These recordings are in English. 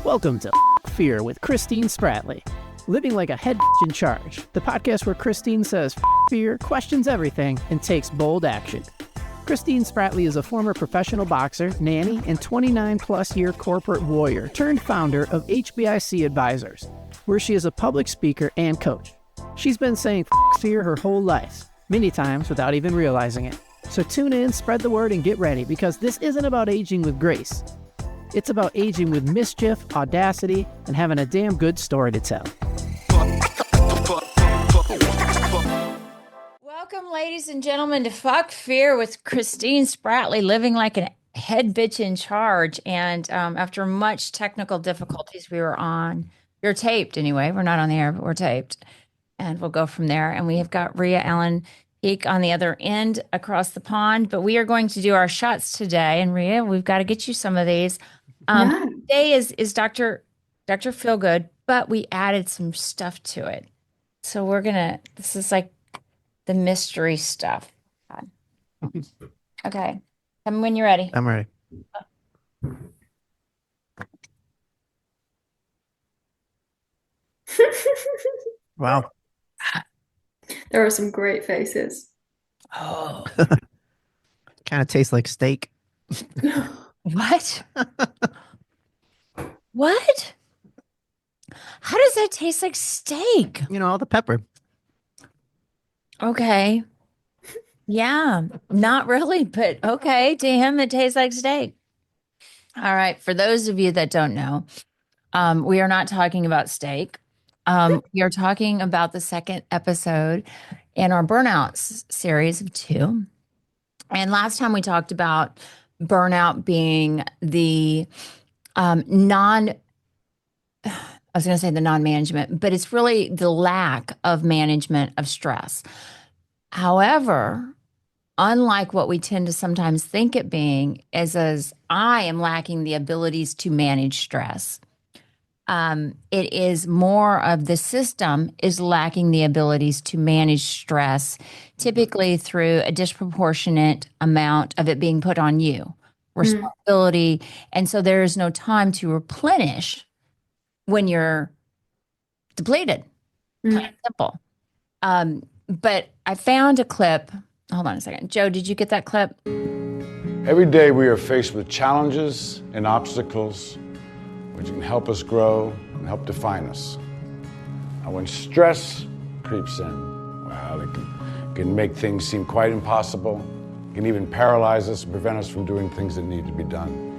Welcome to Fear with Christine Spratley. Living like a head in charge. The podcast where Christine says fear, questions everything, and takes bold action. Christine Spratley is a former professional boxer, nanny, and 29-plus year corporate warrior turned founder of HBIC Advisors, where she is a public speaker and coach. She's been saying fear her whole life, many times without even realizing it. So tune in, spread the word, and get ready, because this isn't about aging with grace. It's about aging with mischief, audacity, and having a damn good story to tell. Welcome, ladies and gentlemen, to Fuck Fear with Christine Spratley, living like a head bitch in charge. And after much technical difficulties, we're taped anyway. We're not on the air, but we're taped. And we'll go from there. And we have got Rhea Allen Peak on the other end across the pond. But we are going to do our shots today. And Rhea, we've got to get you some of these. Today is Dr. Feelgood, but we added some stuff to it. So this is like the mystery stuff. Okay. Tell me when you're ready. I'm ready. Wow. There are some great faces. Oh. Kind of tastes like steak. What? What? How does that taste like steak? You know, all the pepper. Okay. Yeah, not really, but okay. To him, it tastes like steak. All right. For those of you that don't know, we are not talking about steak. We are talking about the second episode in our burnout series of 2. And last time we talked about burnout being the non-management, but it's really the lack of management of stress. However, unlike what we tend to sometimes think it being, as I am lacking the abilities to manage stress. It is more of the system is lacking the abilities to manage stress, typically through a disproportionate amount of it being put on you, responsibility. And so there is no time to replenish when you're depleted. Plain and simple. But I found a clip. Hold on a second. Joe, did you get that clip? Every day we are faced with challenges and obstacles which can help us grow and help define us. And when stress creeps in, well, it can make things seem quite impossible. It can even paralyze us and prevent us from doing things that need to be done.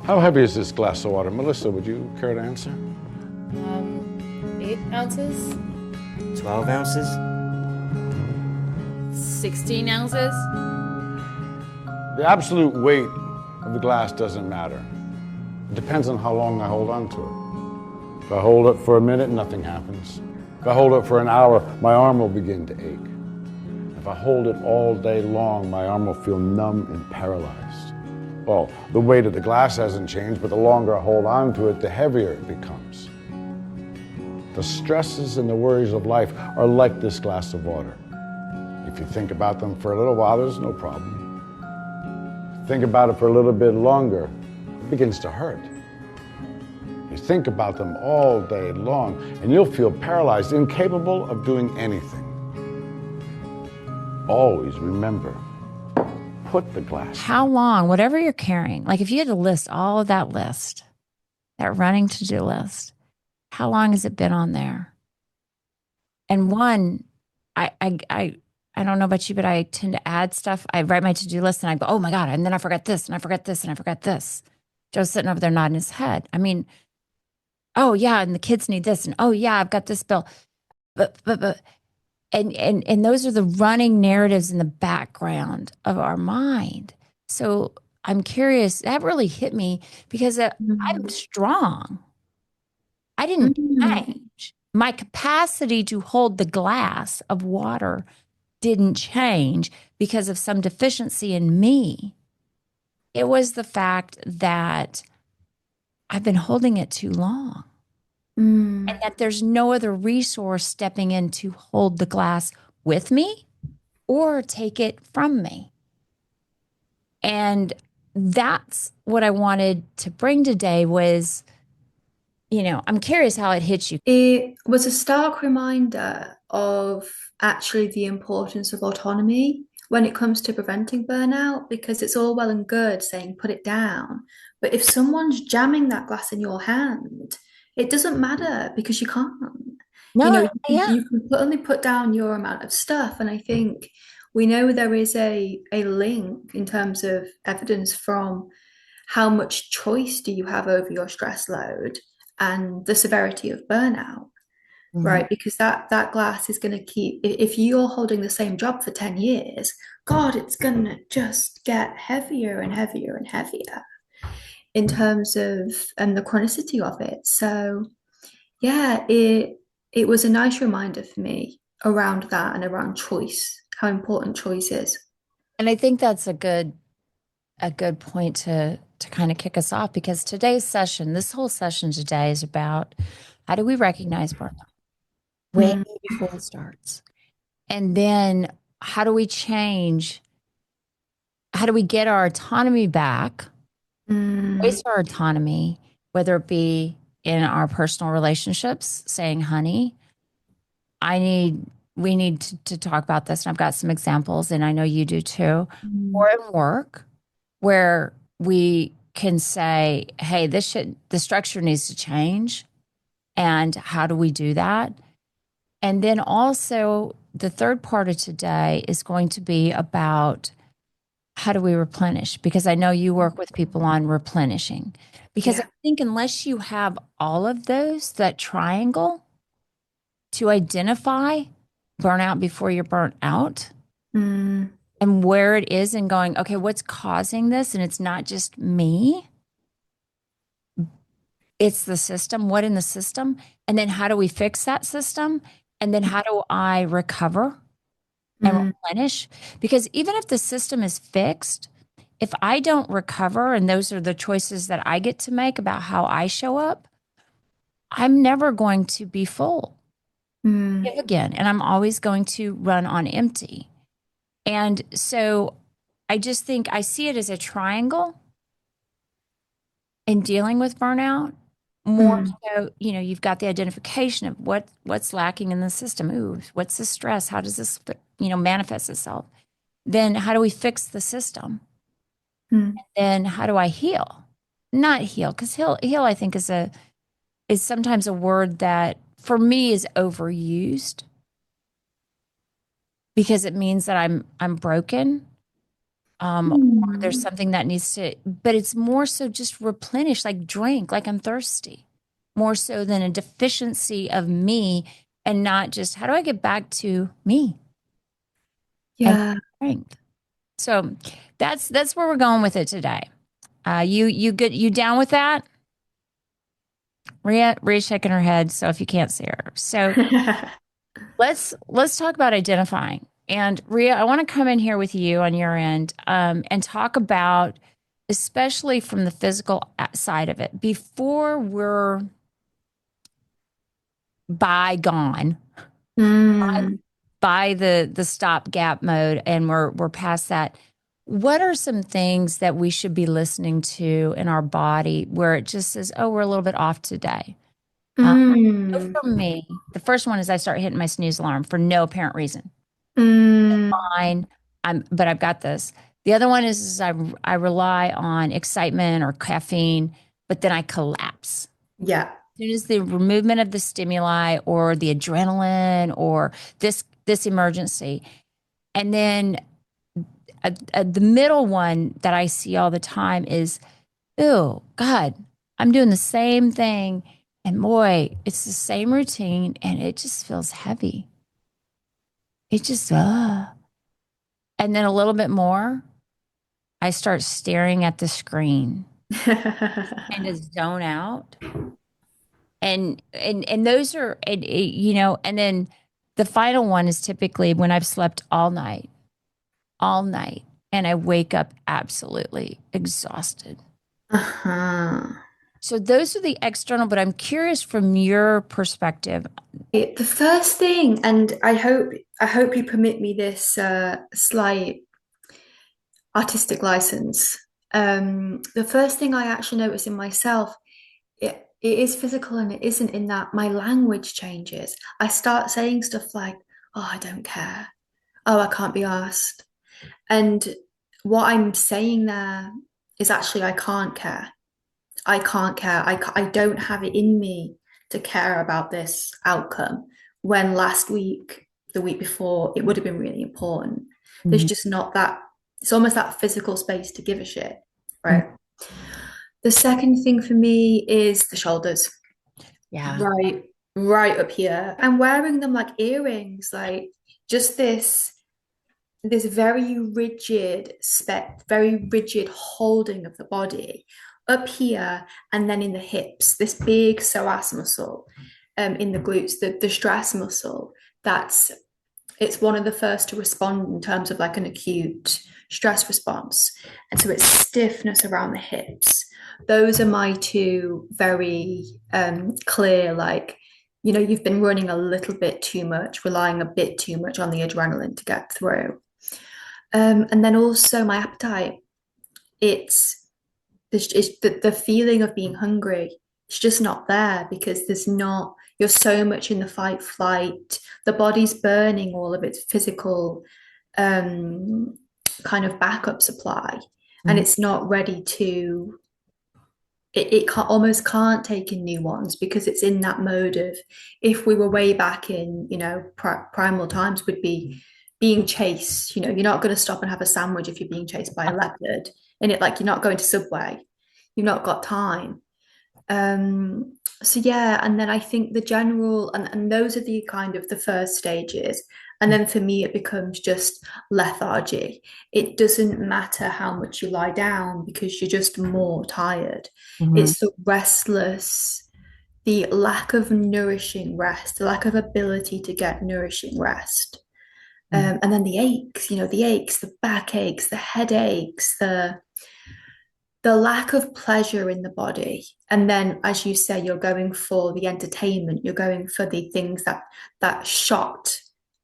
How heavy is this glass of water? Melissa, would you care to answer? 8 ounces. 12 ounces? 16 ounces. The absolute weight of the glass doesn't matter. It depends on how long I hold on to it. If I hold it for a minute, nothing happens. If I hold it for an hour, my arm will begin to ache. If I hold it all day long, my arm will feel numb and paralyzed. Well, the weight of the glass hasn't changed, but the longer I hold on to it, the heavier it becomes. The stresses and the worries of life are like this glass of water. If you think about them for a little while, there's no problem. Think about it for a little bit longer, it begins to hurt. You think about them all day long, and you'll feel paralyzed, incapable of doing anything. Always remember, put the glass. How long, whatever you're carrying, like if you had to list all of that list, that running to-do list, how long has it been on there? And one, I don't know about you, but I tend to add stuff. I write my to-do list and I go, oh my God, and then I forgot this, and I forgot this, and I forgot this. Joe's sitting over there nodding his head. I mean, oh yeah, and the kids need this, and oh yeah, I've got this bill. But and those are the running narratives in the background of our mind. So I'm curious, that really hit me because I'm strong. I didn't change. My capacity to hold the glass of water didn't change because of some deficiency in me. It was the fact that I've been holding it too long. and that there's no other resource stepping in to hold the glass with me or take it from me. And that's what I wanted to bring today was, I'm curious how it hits you. It was a stark reminder of actually the importance of autonomy when it comes to preventing burnout, because it's all well and good saying put it down, but if someone's jamming that glass in your hand, it doesn't matter because you can't. No, yeah. You can only put down your amount of stuff, and I think we know there is a link in terms of evidence from how much choice do you have over your stress load and the severity of burnout, right? Because that glass is going to keep, if you're holding the same job for 10 years, God, it's going to just get heavier and heavier and heavier in terms of and the chronicity of it. So yeah, it was a nice reminder for me around that and around choice, how important choice is. And I think that's a good point to kind of kick us off, because this whole session today is about how do we recognize burnout way before it starts? And then how do we get our autonomy back, waste our autonomy, whether it be in our personal relationships, saying, honey, we need to talk about this. And I've got some examples, and I know you do too, or in work, where we can say, hey, the structure needs to change. And how do we do that? And then also the third part of today is going to be about how do we replenish? Because I know you work with people on replenishing. Because I think unless you have all of those, that triangle to identify burnout before you're burnt out, and where it is, and going, okay, what's causing this? And it's not just me, it's the system. What in the system? And then how do we fix that system? And then how do I recover and replenish? Because even if the system is fixed, if I don't recover, and those are the choices that I get to make about how I show up, I'm never going to be full again. And I'm always going to run on empty. And so I just think I see it as a triangle in dealing with burnout. More so, you've got the identification of what's lacking in the system. Ooh, what's the stress? How does this, manifest itself? Then how do we fix the system? And then how do I heal? Not heal, because heal I think is sometimes a word that for me is overused, because it means that I'm broken. Or there's something that needs to, but it's more so just replenish, like drink, like I'm thirsty, more so than a deficiency of me, and not just how do I get back to me? Yeah. And strength. So that's where we're going with it today. You down with that? Ria's shaking her head, so if you can't see her. So let's talk about identifying. And Ria, I want to come in here with you on your end, and talk about, especially from the physical side of it, before we're gone by the stopgap mode, and we're past that. What are some things that we should be listening to in our body where it just says, oh, we're a little bit off today? So for me, the first one is I start hitting my snooze alarm for no apparent reason. Fine, but I've got this. The other one is I rely on excitement or caffeine, but then I collapse. Yeah. As soon as the removement of the stimuli or the adrenaline or this emergency. And then the middle one that I see all the time is, oh God, I'm doing the same thing. And boy, it's the same routine, and it just feels heavy. It just, and then a little bit more, I start staring at the screen and just zone out. And those are, and then the final one is typically when I've slept all night, and I wake up absolutely exhausted. So those are the external, but I'm curious from your perspective. The first thing, and I hope you permit me this slight artistic license. The first thing I actually notice in myself, it is physical, and it isn't in that my language changes. I start saying stuff like, "Oh, I don't care. Oh, I can't be asked." And what I'm saying there is actually, I can't care. I can't care. I don't have it in me to care about this outcome. When last week, the week before, it would have been really important. There's just not that, it's almost that physical space to give a shit, right? The second thing for me is the shoulders. Yeah. Right up here. I'm wearing them like earrings, like just this very rigid holding of the body up here, and then in the hips, this big psoas muscle in the glutes, the stress muscle. It's one of the first to respond in terms of like an acute stress response. And so it's stiffness around the hips. Those are my two very clear, like, you've been running a little bit too much, relying a bit too much on the adrenaline to get through. And then also my appetite. It's the feeling of being hungry. It's just not there because you're so much in the fight flight. The body's burning all of its physical kind of backup supply, and it's not ready to. Almost can't take in new ones because it's in that mode of, if we were way back in, primal times, would be being chased. You're not going to stop and have a sandwich if you're being chased by a leopard. And you're not going to Subway. You've not got time. So yeah, and then I think the general, and those are the kind of the first stages. And then for me, it becomes just lethargy. It doesn't matter how much you lie down because you're just more tired. It's the restless, the lack of nourishing rest, the lack of ability to get nourishing rest. And then the aches, the back aches, the headaches, the lack of pleasure in the body. And then, as you say, you're going for the entertainment, you're going for the things that shot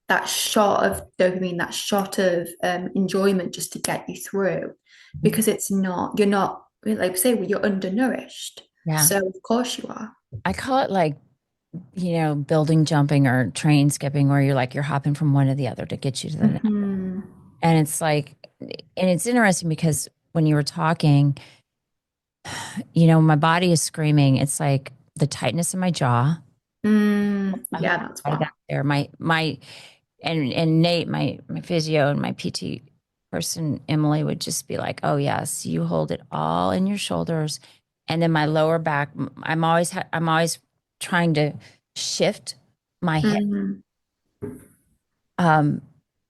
of dopamine, that shot of enjoyment, just to get you through, because you're not, like say, well, you're undernourished. Yeah. So of course you are. I call it like, building jumping or train skipping, where you're hopping from one to the other to get you to the next. And it's like, and it's interesting because when you were talking, my body is screaming. It's like the tightness in my jaw. Yeah, that's why that there. My and Nate, my physio, and my PT person, Emily, would just be like, "Oh yes, you hold it all in your shoulders," and then my lower back. I'm always trying to shift my head,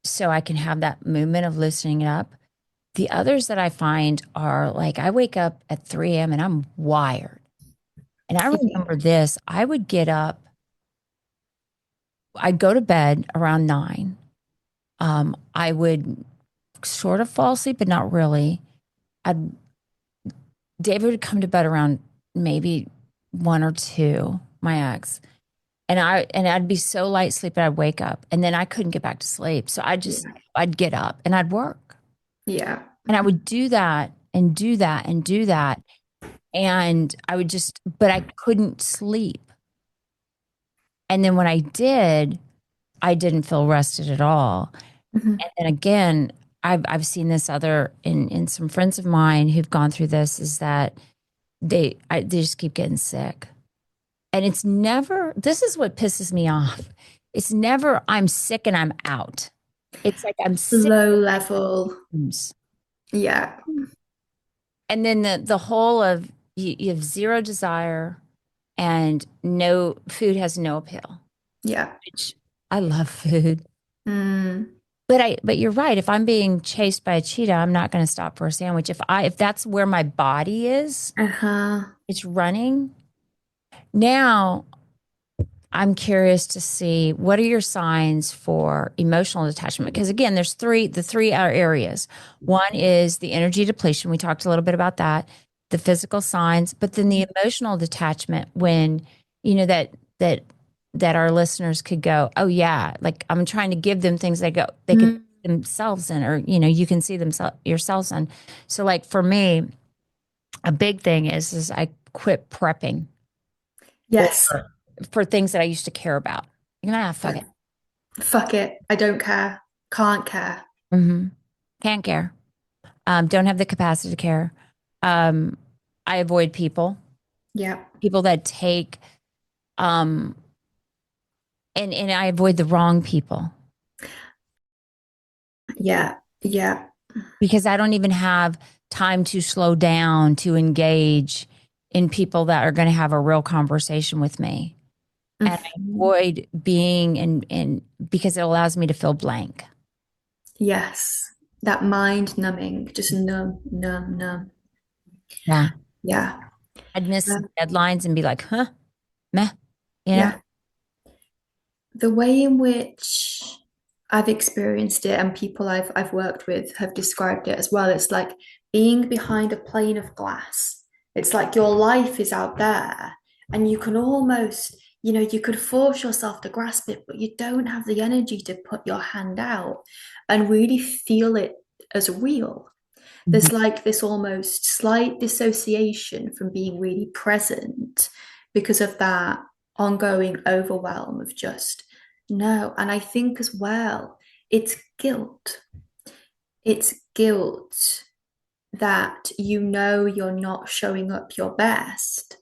so I can have that movement of loosening it up. The others that I find are like, I wake up at 3 a.m. and I'm wired. And I remember this, I would get up, I'd go to bed around 9. I would sort of fall asleep, but not really. David would come to bed around maybe 1 or 2, my ex. And I'd be so light sleeping, I'd wake up and then I couldn't get back to sleep. So I'd get up and I'd work. Yeah. And I would do that and do that and do that. And I would but I couldn't sleep. And then when I did, I didn't feel rested at all. And then again, I've seen this in some friends of mine who've gone through this, is that they just keep getting sick. And it's never, this is what pisses me off. It's never, I'm sick and I'm out. It's like I'm sick. Low level. Yeah. And then the whole of, you have zero desire and no, food has no appeal. Yeah. Which I love food. But you're right. If I'm being chased by a cheetah, I'm not going to stop for a sandwich. If that's where my body is, it's running. Now, I'm curious to see, what are your signs for emotional detachment? Because again, the three are areas. One is the energy depletion. We talked a little bit about that. the physical signs, but then the emotional detachment when, that our listeners could go, oh yeah, like I'm trying to give them things they can see themselves in, or, you can see themselves yourselves in. So like for me, a big thing is I quit prepping Yes. for things that I used to care about. Fuck it. Fuck it. I don't care. Can't care. Can't care. Don't have the capacity to care. I avoid people Yeah. that take, and I avoid the wrong people Yeah. Yeah. because I don't even have time to slow down to engage in people that are going to have a real conversation with me. And I avoid being in because it allows me to feel blank. Yes. That mind numbing, just numb, numb, numb. Yeah. Yeah. I'd miss Yeah. deadlines and be like, huh, meh, you know? Yeah. The way in which I've experienced it and people I've worked with have described it as well, it's like being behind a plane of glass. It's like your life is out there and you can almost, you could force yourself to grasp it, but you don't have the energy to put your hand out and really feel it as real. There's like this almost slight dissociation from being really present because of that ongoing overwhelm of just no. And I think as well, it's guilt. It's guilt that you're not showing up your best.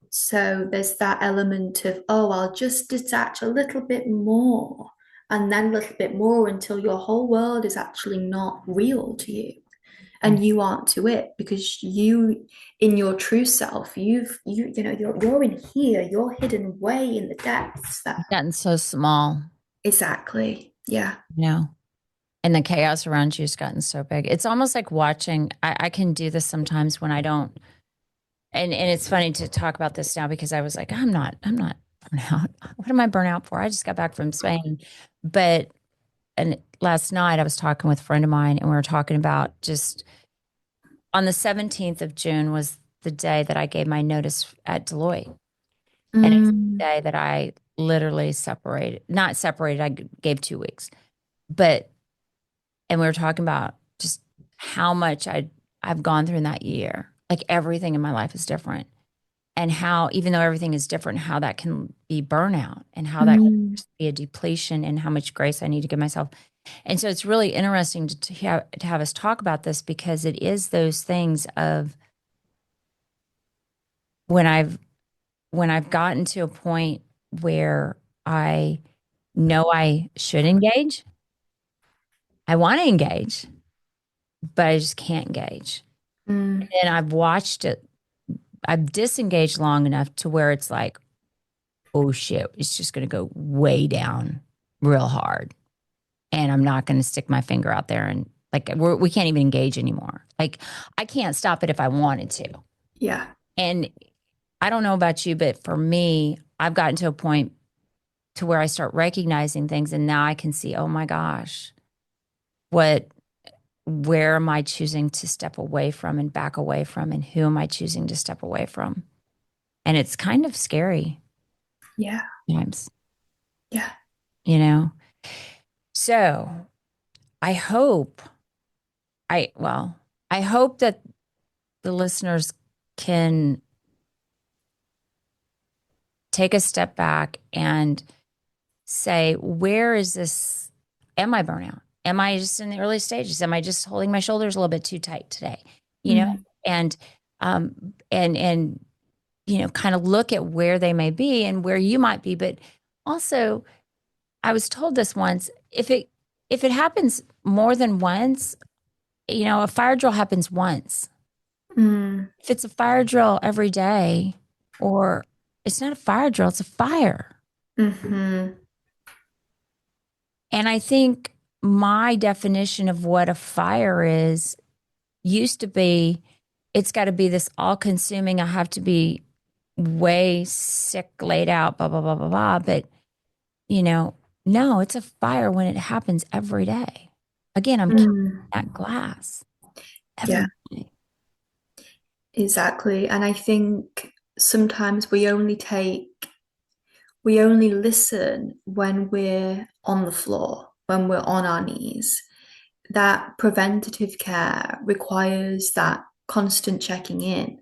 So there's that element of, oh, I'll just detach a little bit more and then a little bit more until your whole world is actually not real to you and you aren't to it because you in your true self you're in here, you're hidden way in the depths that Gotten so small, exactly. Yeah. and the chaos around you has gotten so big. It's almost like watching. I can do this sometimes when I don't. And it's funny to talk about this now because I was like, I'm not burnout. What am I burnout for? I just got back from Spain. But and last night I was talking with a friend of mine and we were talking about just on the 17th of June was the day that I gave my notice at Deloitte. And it's the day that I literally not separated, I gave 2 weeks. But and we were talking about just how much I've gone through in that year. Like everything in my life is different. And how, even though everything is different, how that can be burnout and how that can be a depletion and how much grace I need to give myself. And so it's really interesting to have us talk about this because it is those things of when I've gotten to a point where I know I should engage, I want to engage, but I just can't engage. And then I've watched it, I've disengaged long enough to where it's like, oh shit, it's just going to go way down real hard. And I'm not going to stick my finger out there and like, we can't even engage anymore. Like, I can't stop it if I wanted to. Yeah. And I don't know about you, but for me, I've gotten to a point to where I start recognizing things and now I can see, oh my gosh, where am I choosing to step away from and back away from and who am I choosing to step away from? And it's kind of scary. Yeah. Times. Yeah. So I hope I hope that the listeners can take a step back and say, where is this? Am I burnout? Am I just in the early stages? Am I just holding my shoulders a little bit too tight today? And kind of look at where they may be and where you might be. But also, I was told this once, if it happens more than once, a fire drill happens once. If it's a fire drill every day, or it's not a fire drill, it's a fire. And I think my definition of what a fire is used to be, it's got to be this all consuming, I have to be way sick, laid out, blah, blah, blah, blah, blah. But, no, it's a fire when it happens every day. Again, I'm keeping that glass every Yeah. day. Exactly. And I think sometimes we only listen when we're on the floor, when we're on our knees. That preventative care requires that constant checking in.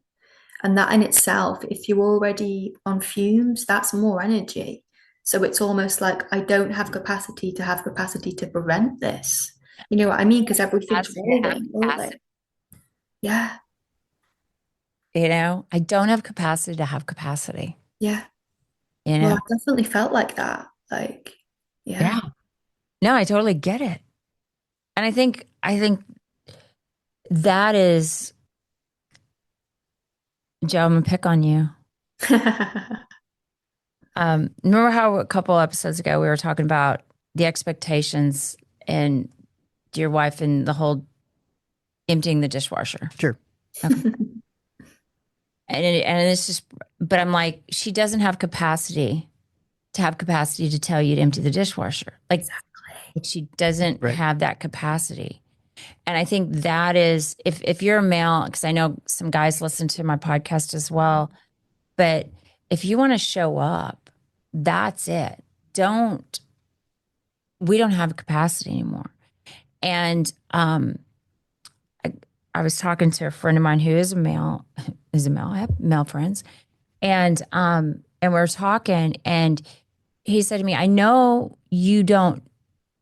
And that in itself, if you're already on fumes, that's more energy. So it's almost like I don't have capacity to prevent this. You know what I mean? Because everything's rolling, rolling. Yeah, You know, I don't have capacity to have capacity, yeah. you Well, know? I definitely felt like that. Like, yeah. Yeah. No, I totally get it. And I think that is, Joe, I'm gonna pick on you. Remember how a couple episodes ago we were talking about the expectations and your wife and the whole emptying the dishwasher? Sure. Okay. And it's just, but I'm like, she doesn't have capacity to tell you to empty the dishwasher. Like she doesn't Right. have that capacity. And I think that is, if you're a male, because I know some guys listen to my podcast as well, but if you want to show up, that's it. We don't have capacity anymore. And I, I was talking to a friend of mine who is a male, I have male friends, and we were talking, and he said to me, "I know you don't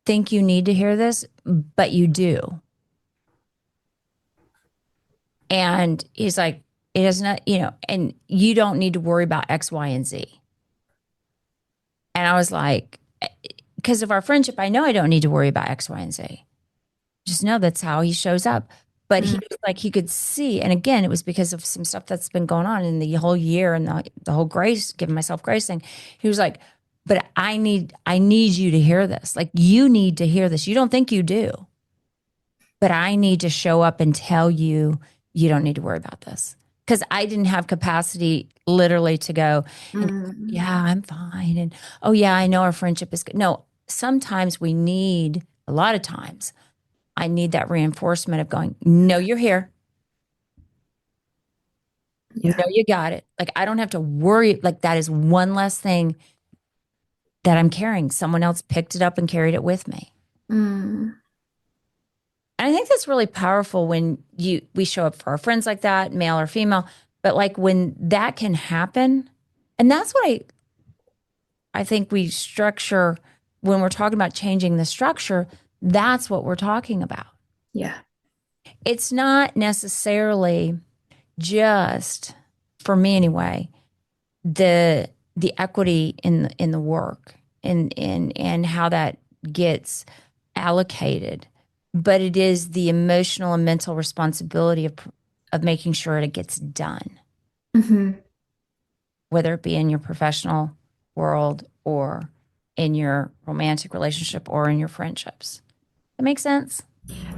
think you need to hear this, but you do." And he's like, "It is not, and you don't need to worry about X, Y, and Z." And I was like, because of our friendship, I know I don't need to worry about X, Y, and Z. Just know that's how he shows up. But he was like, he could see. And again, it was because of some stuff that's been going on in the whole year and the whole grace, giving myself grace thing. He was like, but I need you to hear this. Like, you need to hear this. You don't think you do, but I need to show up and tell you, you don't need to worry about this. Because I didn't have capacity literally to go, yeah, I'm fine. And oh, yeah, I know our friendship is good. No, sometimes a lot of times, I need that reinforcement of going, no, you're here. Yeah. No, you got it. Like, I don't have to worry. Like, that is one less thing that I'm carrying. Someone else picked it up and carried it with me. Mm. And I think that's really powerful when we show up for our friends like that, male or female. But like when that can happen, and that's what I think we structure when we're talking about changing the structure, that's what we're talking about. Yeah. It's not necessarily just, for me anyway, the equity in the work and how that gets allocated, but it is the emotional and mental responsibility of making sure it gets done, whether it be in your professional world or in your romantic relationship or in your friendships. That makes sense?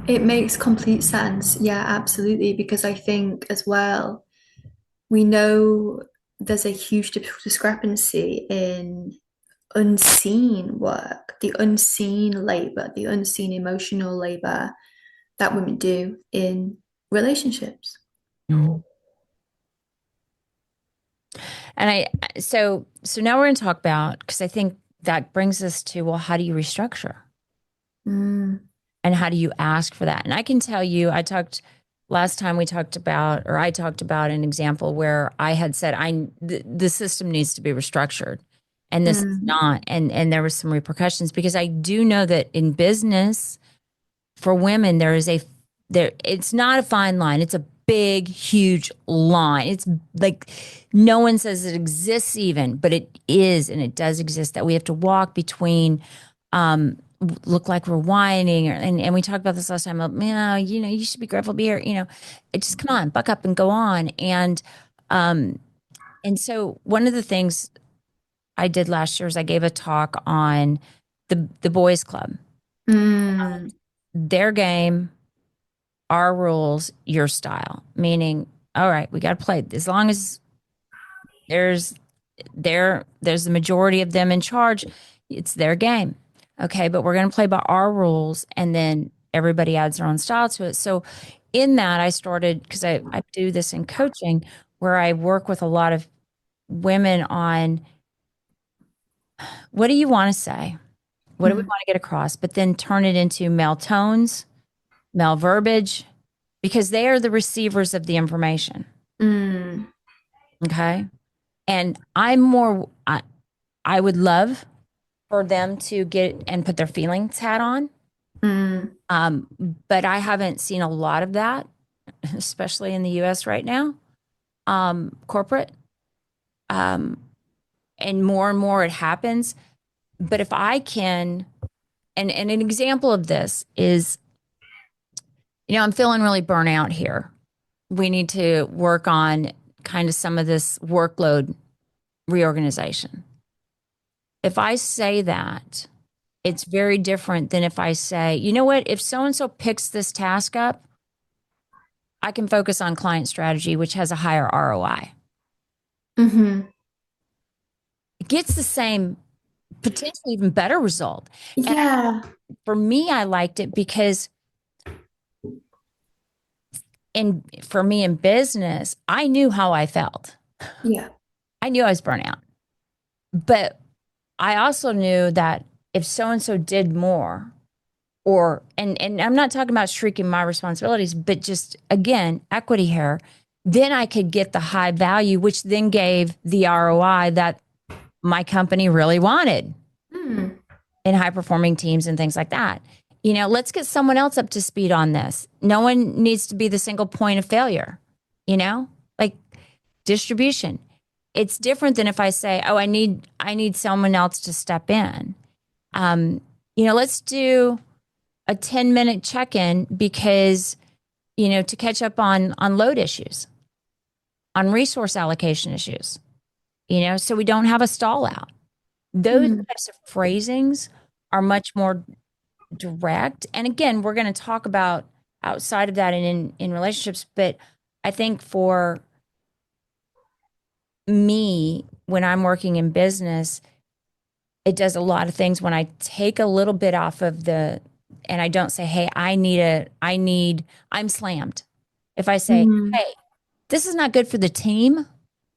It makes complete sense. Yeah, absolutely. Because I think as well, we know there's a huge discrepancy in unseen work, the unseen labor, the unseen emotional labor that women do in relationships. Mm. And so now we're going to talk about, because I think that brings us to, well, how do you restructure? And how do you ask for that? And I can tell you, last time I talked about an example where I had said, the system needs to be restructured and this is not. And there was some repercussions, because I do know that in business for women, it's not a fine line. It's a big, huge line. It's like no one says it exists even, but it is, and it does exist, that we have to walk between, look like we're whining, and we talked about this last time. You should be grateful to be here. It just, come on, buck up and go on. And so one of the things I did last year is I gave a talk on the boys club, their game, our rules, your style. Meaning, all right, we got to play as long as there's the majority of them in charge. It's their game. Okay, but we're going to play by our rules, and then everybody adds their own style to it. So in that, I started, because I do this in coaching, where I work with a lot of women on what do you want to say? What do we want to get across? But then turn it into male tones, male verbiage, because they are the receivers of the information. Mm. Okay. And I would love for them to get and put their feelings hat on. But I haven't seen a lot of that, especially in the US right now, corporate. And more it happens. But if I can, and an example of this is, I'm feeling really burnout here. We need to work on kind of some of this workload reorganization. If I say that, it's very different than if I say, you know what, if so-and-so picks this task up, I can focus on client strategy, which has a higher ROI. It gets the same, potentially even better result. Yeah. And for me, I liked it because for me in business, I knew how I felt. Yeah. I knew I was burnt out. But I also knew that if so-and-so did more, and I'm not talking about shrinking my responsibilities, but just, again, equity here, then I could get the high value, which then gave the ROI that my company really wanted in high performing teams and things like that. Let's get someone else up to speed on this. No one needs to be the single point of failure, like distribution. It's different than if I say, oh, I need someone else to step in. Let's do a 10-minute check-in because, to catch up on load issues, on resource allocation issues, so we don't have a stall out. Those types of phrasings are much more direct. And again, we're going to talk about outside of that and in relationships. But I think for me, when I'm working in business, it does a lot of things when I take a little bit off of and I don't say, hey, I'm slammed. If I say, hey, this is not good for the team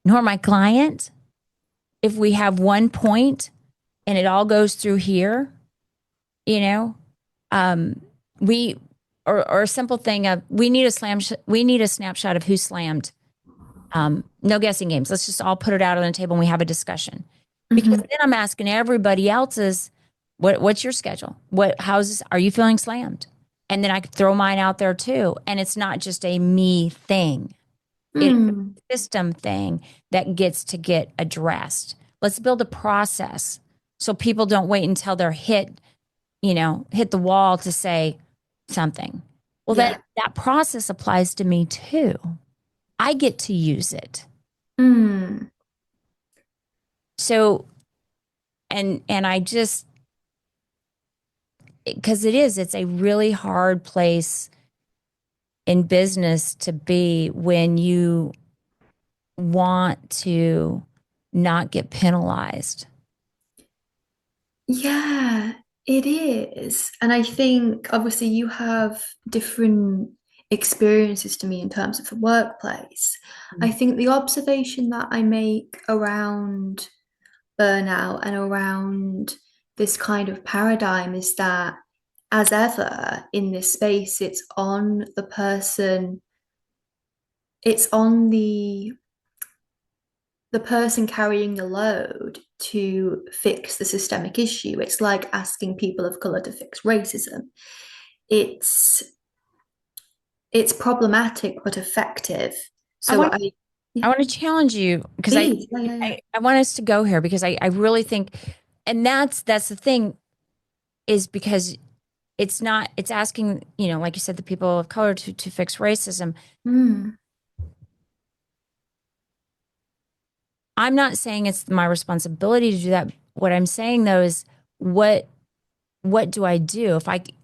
nor my client. If we have one point and it all goes through here, or a simple thing of we need a snapshot of who slammed. No guessing games. Let's just all put it out on the table and we have a discussion. Because then I'm asking everybody else's, what's your schedule? Are you feeling slammed? And then I could throw mine out there too. And it's not just a me thing. It's a system thing that gets to get addressed. Let's build a process so people don't wait until they're hit the wall to say something. Well, that process applies to me too. I get to use it. So, and I just, because it's a really hard place in business to be when you want to not get penalized. Yeah, it is. And I think obviously you have different experiences to me in terms of the workplace. I think the observation that I make around burnout and around this kind of paradigm is that, as ever in this space, it's on the person, it's on the person carrying the load to fix the systemic issue. It's like asking people of color to fix racism. It's problematic but effective. So I want to challenge you because I want us to go here because I really think, and that's the thing, is because it's asking, like you said, the people of color to fix racism. I'm not saying it's my responsibility to do that. What I'm saying though is what do I do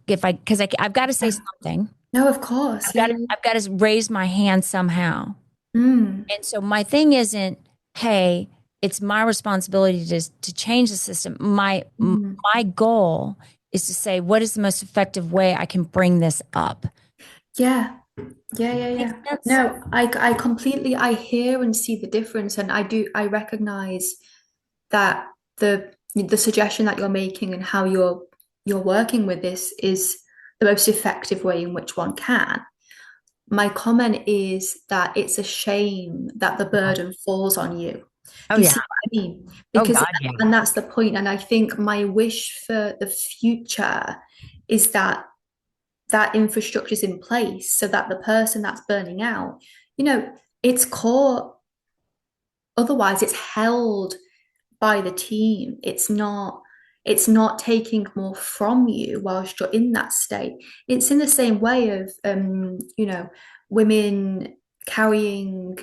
because I've got to say something. No, of course. I've got to raise my hand somehow. And so my thing isn't, hey, it's my responsibility to change the system. My goal is to say, what is the most effective way I can bring this up? Yeah. Yeah. Makes sense? No, I completely, I hear and see the difference, and I recognize that the suggestion that you're making and how you're working with this is the most effective way in which one can. My comment is that it's a shame that the burden falls on you. Oh Do you yeah. see what I mean? Oh Because, God, yeah. and that's the point. And I think my wish for the future is that that infrastructure is in place so that the person that's burning out, it's caught, otherwise it's held by the team. It's not taking more from you whilst you're in that state. It's in the same way of women carrying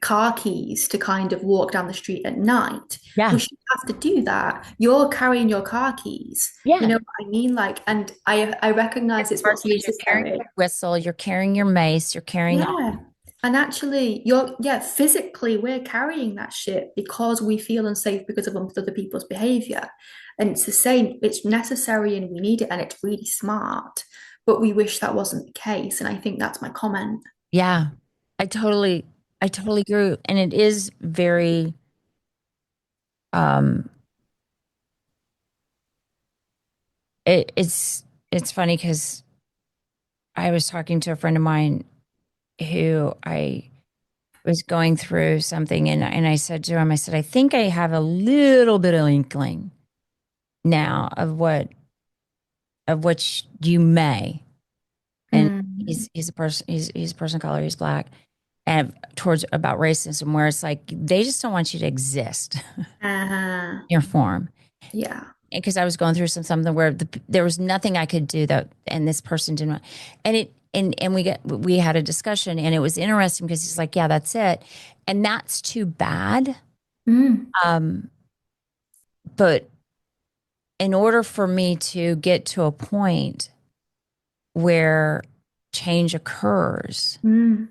car keys to kind of walk down the street at night. Yeah. We shouldn't have to do that. You're carrying your car keys. Yeah. You know what I mean? Like, and I recognize it's what's You're carrying necessary. your whistle, you're carrying your mace, you're carrying Yeah. And actually, physically, we're carrying that shit because we feel unsafe because of other people's behavior. And it's the same, it's necessary and we need it and it's really smart. But we wish that wasn't the case. And I think that's my comment. Yeah. I totally agree. And it is very um it's funny because I was talking to a friend of mine who I was going through something and I said to him, I said, I think I have a little bit of inkling now of what you may. And he's a person he's a person of color, he's black, and towards about racism where it's like they just don't want you to exist Uh-huh. in your form. Yeah. Because I was going through something where there was nothing I could do that, and this person didn't want, and it and we had a discussion, and it was interesting because he's like, yeah, that's it, and that's too bad. Mm. But in order for me to get to a point where change occurs, Mm.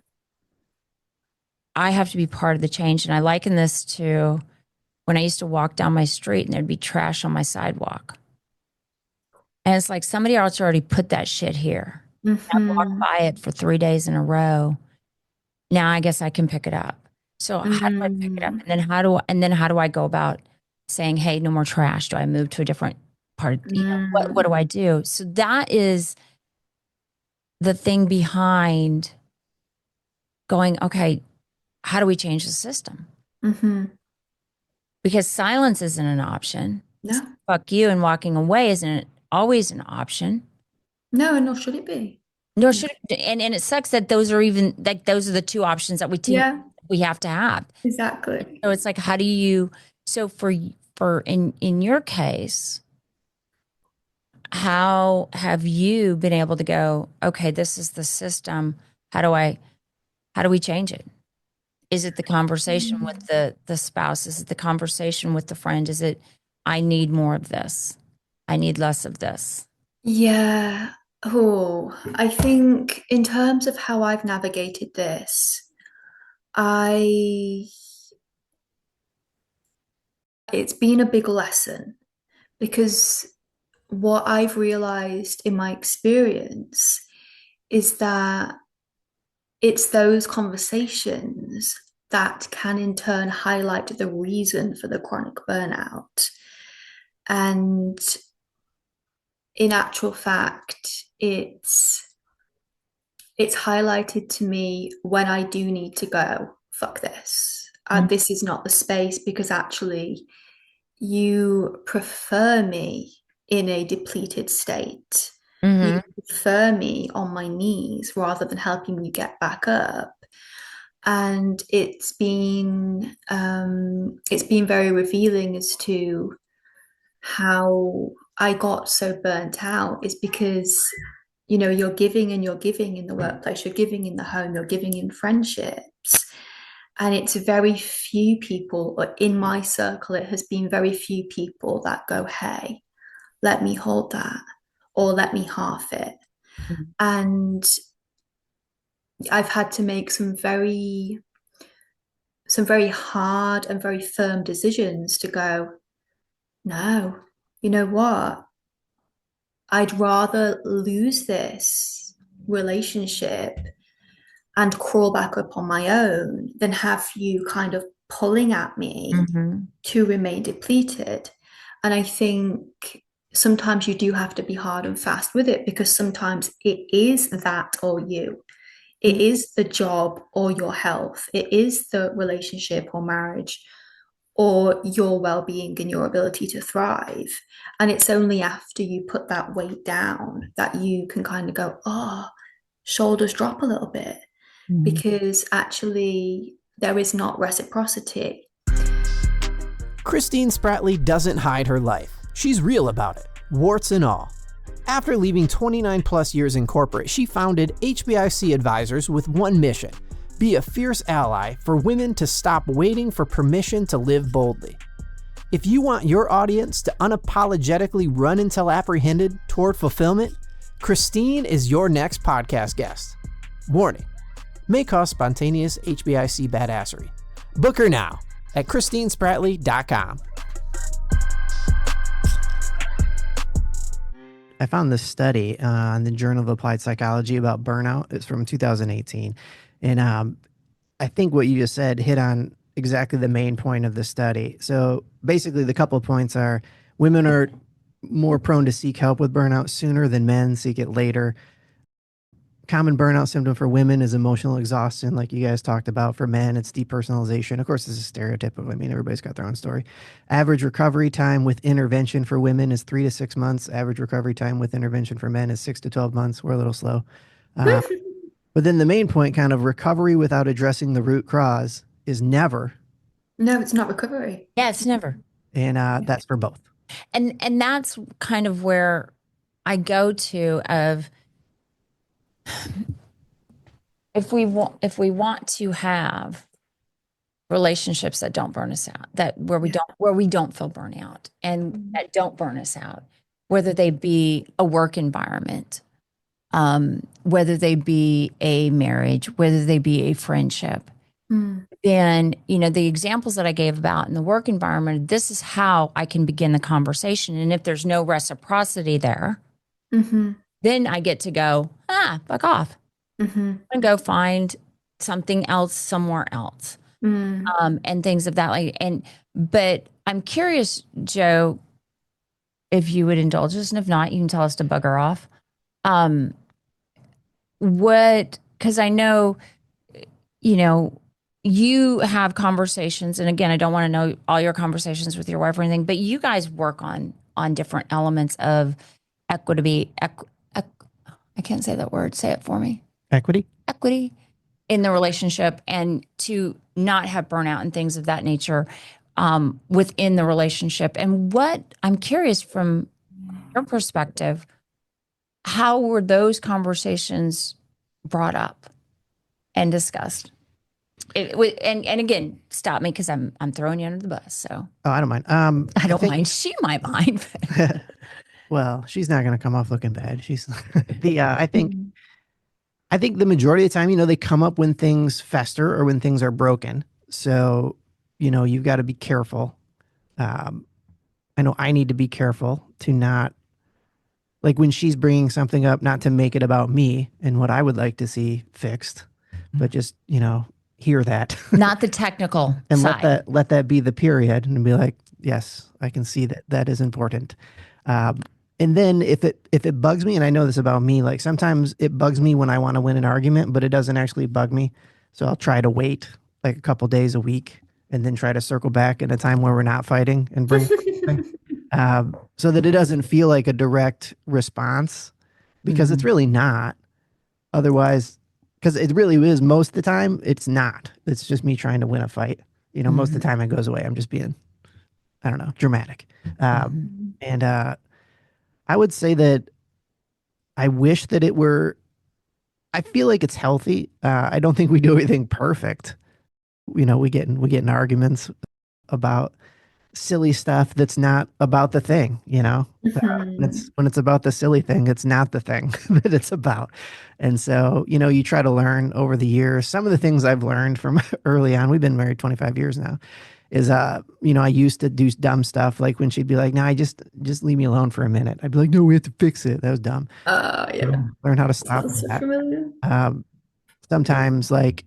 I have to be part of the change. And I liken this to when I used to walk down my street and there'd be trash on my sidewalk. And it's like somebody else already put that shit here. I walked Mm-hmm. by it for 3 days in a row. Now I guess I can pick it up. So how do I pick it up? Mm. And then how do I go about saying, hey, no more trash? Do I move to a different part? What do I do? So that is the thing behind going, okay, how do we change the system? Mm-hmm. Because silence isn't an option. No. Fuck you and walking away isn't always an option. No, and nor should it be. Nor should it, and it sucks that those are even like those are the two options that Yeah, we have to have. exactly. So it's like, how do you? So for in your case, how have you been able to go? Okay, this is the system. How do we change it? Is it the conversation with the spouse? Is it the conversation with the friend? Is it I need more of this? I need less of this. Yeah. Oh, I think in terms of how I've navigated this, I it's been a big lesson because what I've realized in my experience is that it's those conversations that can in turn highlight the reason for the chronic burnout. And in actual fact, it's highlighted to me when I do need to go, fuck this. This is not the space because actually you prefer me in a depleted state. You prefer me on my knees rather than helping me get back up. And it's been very revealing as to how I got so burnt out is because you're giving and you're giving in the workplace, you're giving in the home, you're giving in friendships. And it's very few people, or in my circle, it has been very few people that go, hey, let me hold that, or let me half it. And I've had to make some very hard and very firm decisions to go, no, you know what? I'd rather lose this relationship and crawl back up on my own than have you kind of pulling at me to remain depleted. And I think sometimes you do have to be hard and fast with it, because sometimes it is that or you. It is the job or your health. It is the relationship or marriage or your well-being and your ability to thrive. And it's only after you put that weight down that you can kind of go, oh, shoulders drop a little bit, because actually there is not reciprocity. Christine Spratley doesn't hide her life. She's real about it, warts and all. After leaving 29 plus years in corporate, she founded HBIC Advisors with one mission: be a fierce ally for women to stop waiting for permission to live boldly. If you want your audience to unapologetically run until apprehended toward fulfillment, Christine is your next podcast guest. Warning: may cause spontaneous HBIC badassery. Book her now at christinesprattley.com. I found this study in the Journal of Applied Psychology about burnout. It's from 2018. And I think what you just said hit on exactly the main point of the study. So basically, the couple of points are women are more prone to seek help with burnout sooner than men seek it later. Common burnout symptom for women is emotional exhaustion, like you guys talked about. For men, it's depersonalization. Of course, this is stereotypical. I mean, everybody's got their own story. Average recovery time with intervention for women is 3 to 6 months. Average recovery time with intervention for men is 6 to 12 months. We're a little slow. But then the main point, kind of recovery without addressing the root cause, is never. No, it's not recovery. Yeah, it's never. And that's for both. And that's kind of where I go to of, if we want to have relationships that don't burn us out, where we don't feel burnout and that don't burn us out, whether they be a work environment, whether they be a marriage, whether they be a friendship, then, the examples that I gave about in the work environment, this is how I can begin the conversation. And if there's no reciprocity there, then I get to go, fuck off. And go find something else somewhere else. And things of that like. But I'm curious, Joe, if you would indulge us, and if not, you can tell us to bugger off. Because I know, you have conversations, and again, I don't want to know all your conversations with your wife or anything, but you guys work on different elements of equity. I can't say that word. Say it for me. Equity in the relationship, and to not have burnout and things of that nature within the relationship. And what I'm curious from your perspective, how were those conversations brought up and discussed? And again, stop me because I'm throwing you under the bus. So I don't mind. I don't mind. She might mind. Well, she's not going to come off looking bad. She's I think the majority of the time, they come up when things fester or when things are broken. So, you've got to be careful. I know I need to be careful to not, like when she's bringing something up, not to make it about me and what I would like to see fixed, but just, hear that. Not the technical and side. let that be the period, and be like, yes, I can see that is important. And then if it bugs me, and I know this about me, like sometimes it bugs me when I want to win an argument, but it doesn't actually bug me. So I'll try to wait like a couple days, a week, and then try to circle back in a time where we're not fighting and bring so that it doesn't feel like a direct response, because it's really not. Otherwise, because it really is most of the time, it's not. It's just me trying to win a fight. Most of the time it goes away. I'm just being, I don't know, dramatic. And I would say that I wish that it were, I feel like it's healthy. I don't think we do everything perfect. We get in arguments about silly stuff that's not about the thing, when it's about the silly thing, it's not the thing that it's about. And so, you try to learn over the years. Some of the things I've learned from early on, we've been married 25 years now, is, I used to do dumb stuff. Like when she'd be like, "No, just leave me alone for a minute." I'd be like, "No, we have to fix it." That was dumb. Yeah. Learn how to stop Sounds so that. familiar. sometimes like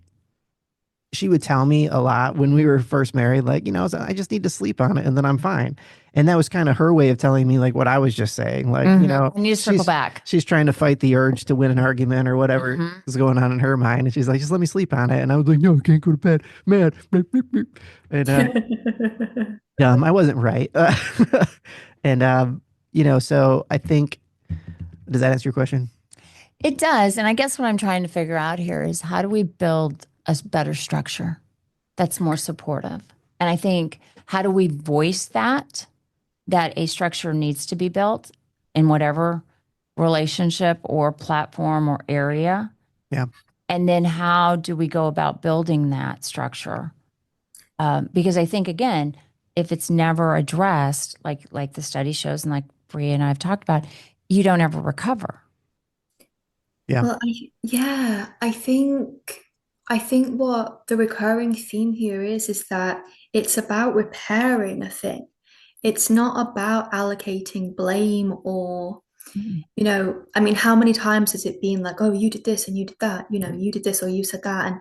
she would tell me a lot when we were first married, like, I just need to sleep on it and then I'm fine. And that was kind of her way of telling me like what I was just saying. Like, I need to circle back. she's trying to fight the urge to win an argument or whatever is going on in her mind. And she's like, just let me sleep on it. And I was like, no, I can't go to bed. Man. And I wasn't right. And, so I think, does that answer your question? It does. And I guess what I'm trying to figure out here is how do we build a better structure that's more supportive? And I think how do we voice that a structure needs to be built in whatever relationship or platform or area? Yeah. And then how do we go about building that structure? Because I think, again, if it's never addressed, like the study shows and like Bria and I have talked about, you don't ever recover. Yeah. Well, I think what the recurring theme here is that it's about repairing a thing. It's not about allocating blame or, I mean, how many times has it been like, oh, you did this and you did that, you did this or you said that. And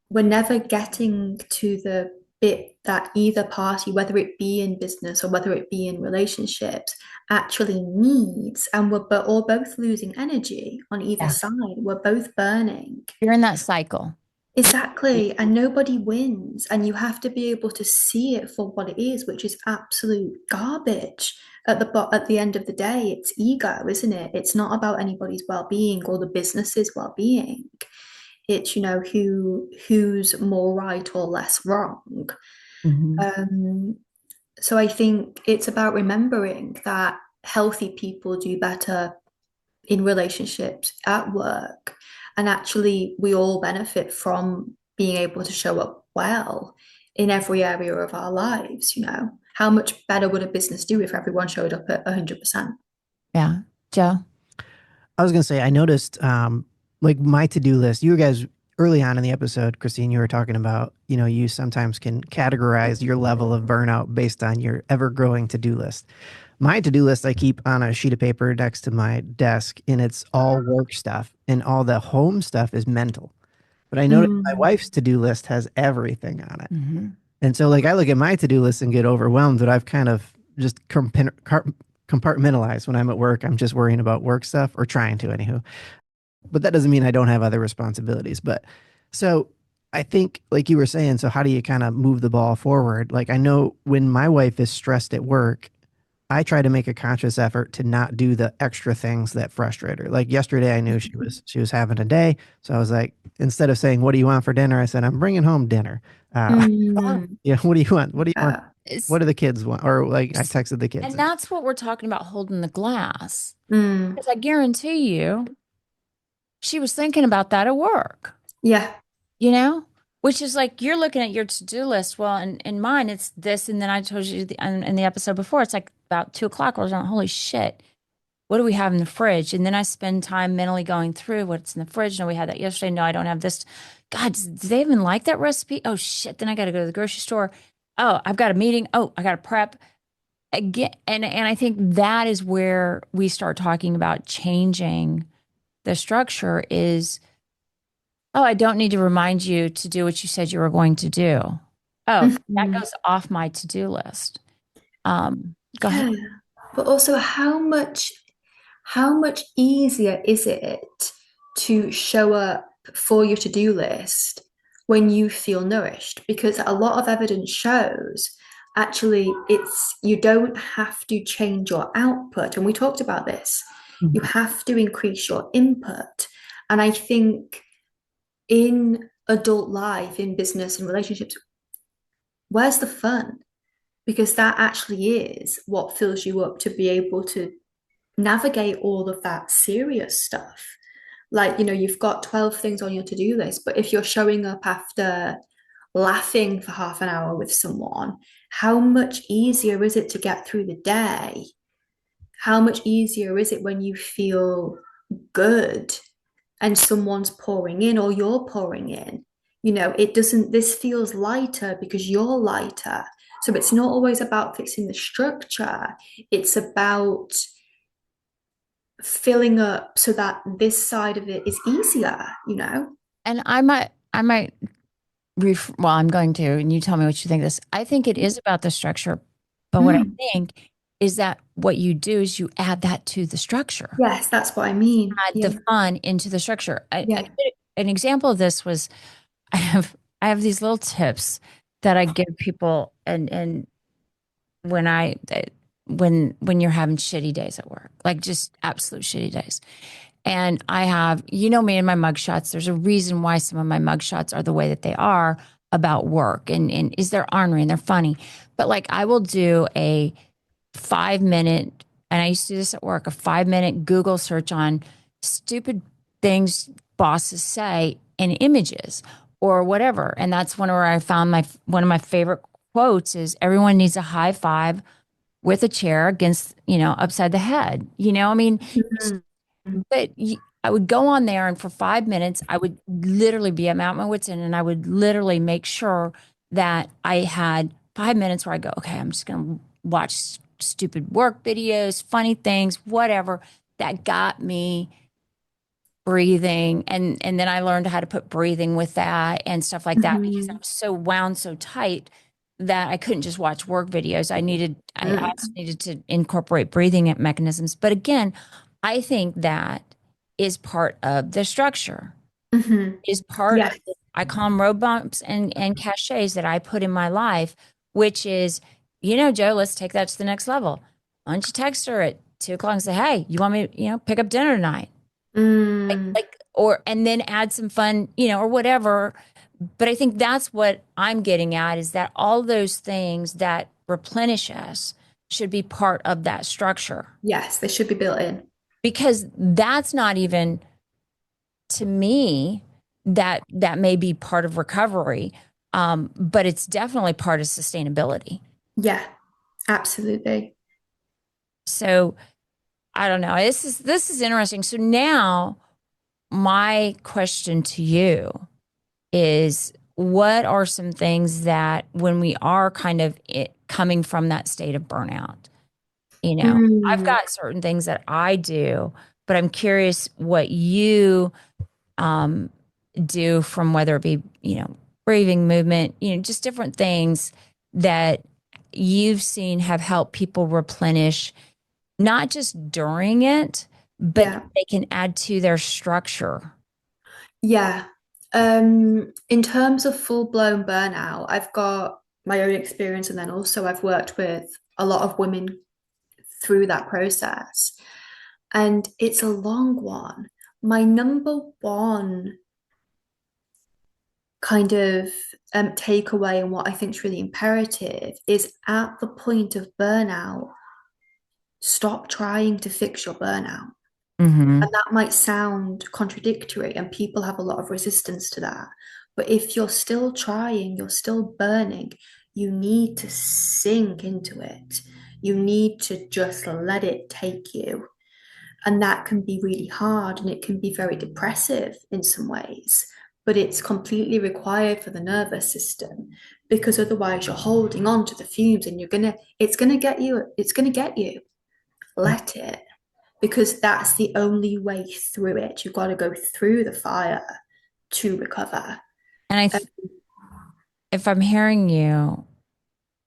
we're never getting to the bit that either party, whether it be in business or whether it be in relationships, actually needs. And we're all both losing energy on either side. We're both burning. You're in that cycle. Exactly. And nobody wins. And you have to be able to see it for what it is, which is absolute garbage. At the end of the day, it's ego, isn't it? It's not about anybody's well-being or the business's well-being. It's, who's more right or less wrong. So I think it's about remembering that healthy people do better in relationships, at work, and actually we all benefit from being able to show up well in every area of our lives. How much better would a business do if everyone showed up at 100%? Yeah. Joe? I was going to say, I noticed like my to-do list, you guys early on in the episode, Christine, you were talking about, you sometimes can categorize your level of burnout based on your ever-growing to-do list. My to-do list I keep on a sheet of paper next to my desk, and it's all work stuff, and all the home stuff is mental. But I noticed my wife's to-do list has everything on it. And so like I look at my to-do list and get overwhelmed, but I've kind of just compartmentalized. When I'm at work, I'm just worrying about work stuff, or trying to anywho. But that doesn't mean I don't have other responsibilities. But so I think, like you were saying, so how do you kind of move the ball forward? Like I know when my wife is stressed at work, I try to make a conscious effort to not do the extra things that frustrate her. Like yesterday, I knew she was having a day, so I was like, instead of saying, "What do you want for dinner?" I said, "I'm bringing home dinner." What do you want? What do you want? What do the kids want? Or like I texted the kids, and that's what we're talking about, holding the glass. Mm. Because I guarantee you, she was thinking about that at work. Yeah. Which is like, you're looking at your to-do list. Well, in mine, it's this. And then I told you in the episode before, it's like about 2:00. I was like, holy shit, what do we have in the fridge? And then I spend time mentally going through what's in the fridge. No, we had that yesterday. No, I don't have this. God, do they even like that recipe? Oh shit. Then I got to go to the grocery store. Oh, I've got a meeting. Oh, I got to prep again. And I think that is where we start talking about changing the structure is, oh, I don't need to remind you to do what you said you were going to do. Oh, that goes off my to-do list. Go ahead. But also, how much easier is it to show up for your to-do list when you feel nourished? Because a lot of evidence shows actually you don't have to change your output. And we talked about this. You have to increase your input. And I think in adult life, in business and relationships, where's the fun? Because that actually is what fills you up to be able to navigate all of that serious stuff. Like, you've got 12 things on your to-do list, but if you're showing up after laughing for half an hour with someone, how much easier is it to get through the day? How much easier is it when you feel good and someone's pouring in or you're pouring in? This feels lighter because you're lighter. So it's not always about fixing the structure. It's about filling up so that this side of it is easier. And I might well, I'm going to, and you tell me what you think of this. I think it is about the structure, but what I think is that what you do is you add that to the structure. Yes, that's what I mean. Add the fun into the structure. Yeah. An example of this was I have these little tips that I give people, and when when you're having shitty days at work, like just absolute shitty days. And I have, me in my mugshots, there's a reason why some of my mugshots are the way that they are about work and is they're ornery and they're funny. But like I will do a 5 minute, and I used to do this at work, a 5 minute Google search on stupid things bosses say in images or whatever. And that's where I found one of my favorite quotes is everyone needs a high five with a chair against, upside the head. I mean, but I would go on there and for 5 minutes, I would literally be at my wits end and I would literally make sure that I had 5 minutes where I go, okay, I'm just going to watch stupid work videos, funny things, whatever that got me breathing. And then I learned how to put breathing with that and stuff like that because I'm so wound so tight that I couldn't just watch work videos. I also needed to incorporate breathing mechanisms. But again, I think that is part of the structure. Is part of I call them road bumps and cachets that I put in my life, which is, Joe, let's take that to the next level. Why don't you text her at 2 o'clock and say, hey, you want me to, pick up dinner tonight? And then add some fun, or whatever. But I think that's what I'm getting at is that all those things that replenish us should be part of that structure. Yes, they should be built in. Because that's not even, to me, that may be part of recovery, but it's definitely part of sustainability. Yeah, absolutely. So I don't know. This is interesting. So now my question to you is, what are some things that when we are kind of coming from that state of burnout, I've got certain things that I do, but I'm curious what you do from whether it be, breathing, movement, just different things that you've seen have helped people replenish, not just during it, but they can add to their structure. Yeah. In terms of full-blown burnout, I've got my own experience, and then also I've worked with a lot of women through that process. And it's a long one. My number one kind of takeaway and what I think is really imperative is at the point of burnout, stop trying to fix your burnout. And that might sound contradictory, and people have a lot of resistance to that. But if you're still trying, you're still burning, you need to sink into it. You need to just let it take you. And that can be really hard, and it can be very depressive in some ways. But it's completely required for the nervous system, because otherwise you're holding on to the fumes and it's gonna get you. Let it. Because that's the only way through it. You've got to go through the fire to recover. And if I'm hearing you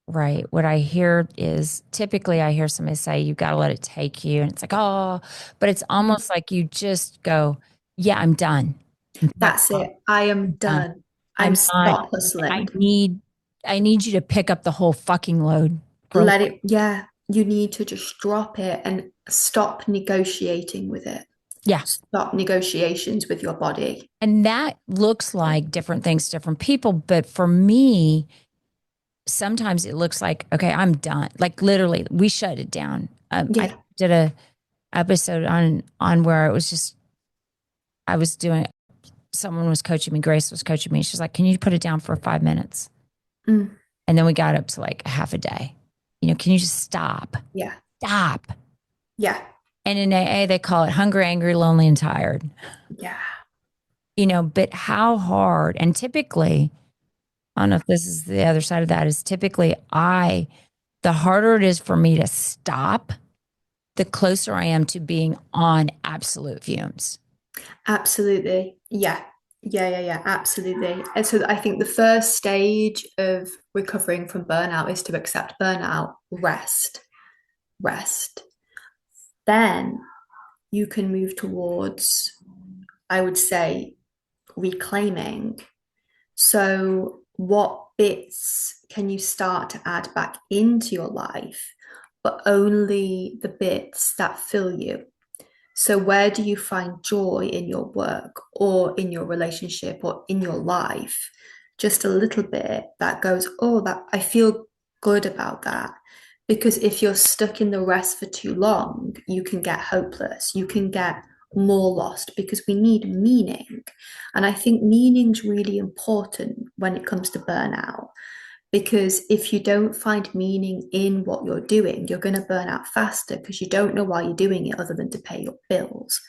right, what I hear is typically I hear somebody say, you got to let it take you. And it's like, oh, but it's almost like you just go, yeah, I'm done. That's it. I am done. I'm stop hustling. I need you to pick up the whole fucking load. Let it, yeah. You need to just drop it and stop negotiating with it. Yeah. Stop negotiations with your body. And that looks like different things to different people. But for me, sometimes it looks like, okay, I'm done. Like literally, we shut it down. I did a episode on where it was just, someone was coaching me. Grace was coaching me. She's like, can you put it down for 5 minutes? And then we got up to like half a day. Can you just stop? Yeah. Stop. Yeah. And in AA, they call it hungry, angry, lonely, and tired. Yeah. But how hard, and typically, I don't know if this is the other side of that, is typically the harder it is for me to stop, the closer I am to being on absolute fumes. Absolutely. Yeah. Yeah, absolutely. And so I think the first stage of recovering from burnout is to accept burnout, rest. Then you can move towards, I would say, reclaiming. So, what bits can you start to add back into your life, but only the bits that fill you? So, where do you find joy in your work or in your relationship or in your life? Just a little bit that goes, oh, that I feel good about that. Because if you're stuck in the rest for too long, you can get hopeless, you can get more lost because we need meaning. And I think meaning's really important when it comes to burnout because if you don't find meaning in what you're doing, you're going to burn out faster because you don't know why you're doing it other than to pay your bills.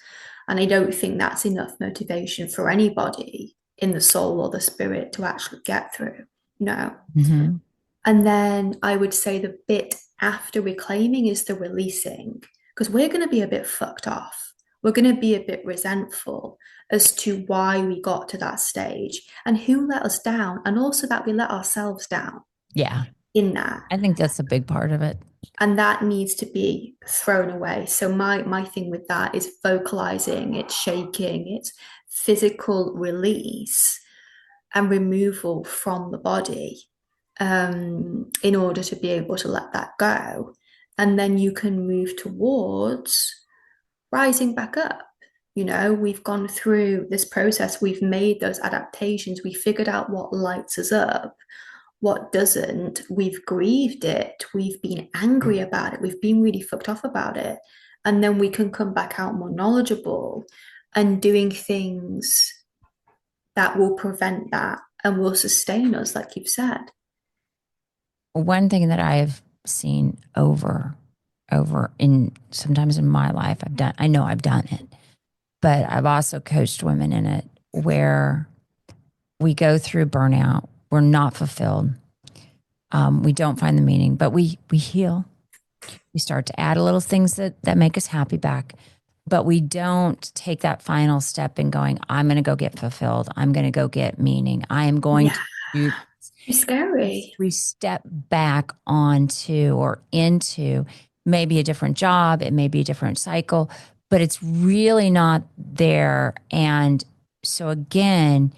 And I don't think that's enough motivation for anybody in the soul or the spirit to actually get through. No. Mm-hmm. And then I would say the bit after reclaiming is the releasing, because we're going to be a bit fucked off. We're going to be a bit resentful as to why we got to that stage and who let us down, and also that we let ourselves down Yeah. in that. I think that's a big part of it. And that needs to be thrown away. So my thing with that is vocalizing, it's shaking, it's physical release and removal from the body in order to be able to let that go. And then you can move towards rising back up. You know, we've gone through this process, we've made those adaptations, we figured out what lights us up, what doesn't, we've grieved it, we've been angry about it, we've been really fucked off about it. And then we can come back out more knowledgeable and doing things that will prevent that and will sustain us, like you've said. One thing that I've seen over in sometimes in my life, I know I've done it, but I've also coached women in it where we go through burnout, we're not fulfilled, we don't find the meaning, but we heal. We start to add a little things that make us happy back, but we don't take that final step in going, I'm going to go get fulfilled. I'm going to go get meaning. I am going to do. It's scary. We step back onto or into maybe a different job. It may be a different cycle, but it's really not there. And so again,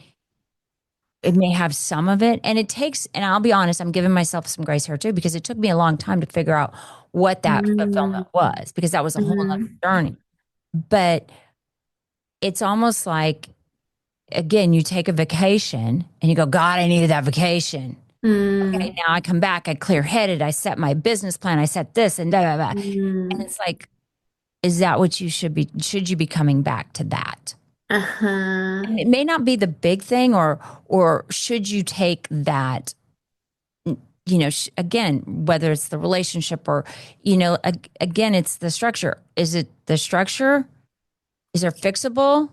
it may have some of it, and it takes, and I'll be honest, I'm giving myself some grace here too, because it took me a long time to figure out what that fulfillment was, because that was a whole other journey. But it's almost like, again, you take a vacation and you go, God, I needed that vacation. Okay, now I come back, I clear headed, I set my business plan, I set this and da, da, da. And it's like, is that what you should be? Should you be coming back to that? And it may not be the big thing, or should you take that, you know, again, whether it's the relationship or, you know, again, it's the structure. Is it the structure? Is there fixable?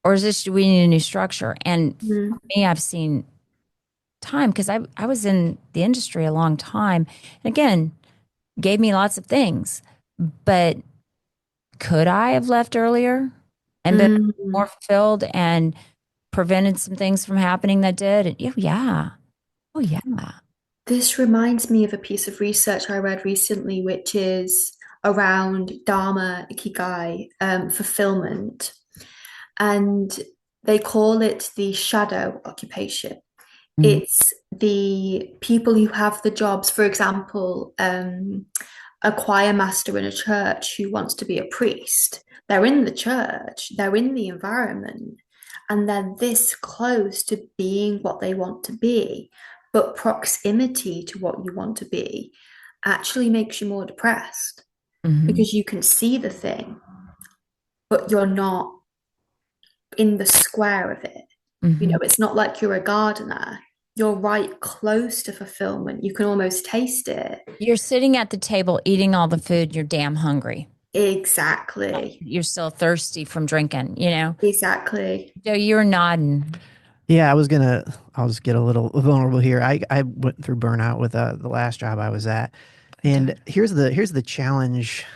Or is this, do we need a new structure? And for me, I've seen time, because I was in the industry a long time. And again, gave me lots of things. But could I have left earlier and been more fulfilled and prevented some things from happening that did? And, yeah. Oh, yeah. This reminds me of a piece of research I read recently, which is around Dharma, Ikigai, fulfillment. And they call it the shadow occupation. It's the people who have the jobs, for example, a choir master in a church who wants to be a priest. They're in the church, they're in the environment, and they're this close to being what they want to be. But proximity to what you want to be actually makes you more depressed because you can see the thing, but you're not in the square of it. You know, it's not like you're a gardener. You're right close to fulfillment. You can almost taste it. You're sitting at the table eating all the food. You're damn hungry. Exactly. You're still thirsty from drinking, you know? Exactly. So you're nodding. Yeah, I'll just get a little vulnerable here. I went through burnout with the last job I was at. And here's the challenge